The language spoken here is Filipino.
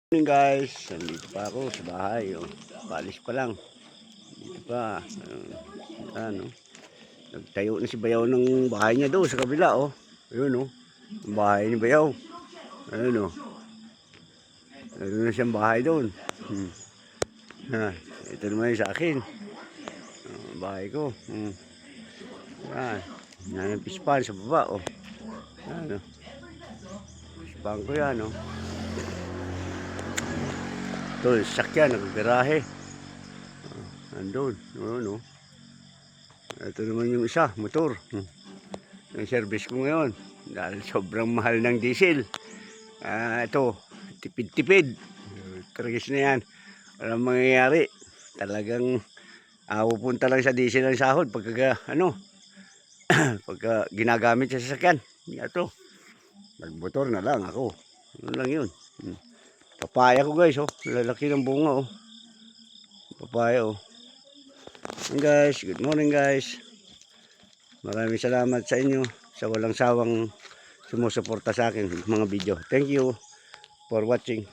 Morning guys, nandito pa ako sa bahay. Oh. Palis pa lang. Dito pa. Ano, nagtayo na si Bayaw ng bahay niya doon sa kabila. Oh. Ayun oh. Ang bahay ni Bayaw. Ayun oh. Ayun na siyang bahay doon. Ha, ito naman yung sa akin. Bahay ko. Yan. Yan yung pispan sa baba. Oh. Ano. Pispan ko yan. Oh. Ito, sakyan, nagagarahe. Andun, no. Ito naman yung isa, motor. Yung service ko ngayon. Dahil sobrang mahal ng diesel. Ito, tipid-tipid. Tragis na yan. Walang mangyayari. Talagang pupunta lang sa diesel ang sahod pagka, pagka ginagamit sa sasakyan. Ito, magmotor na lang ako. Ano lang yun. Papaya ko guys, oh. Lalaki ng bunga, oh. Papaya, oh. And guys, good morning guys. Maraming salamat sa inyo sa walang sawang sumusuporta sa akin mga video. Thank you for watching.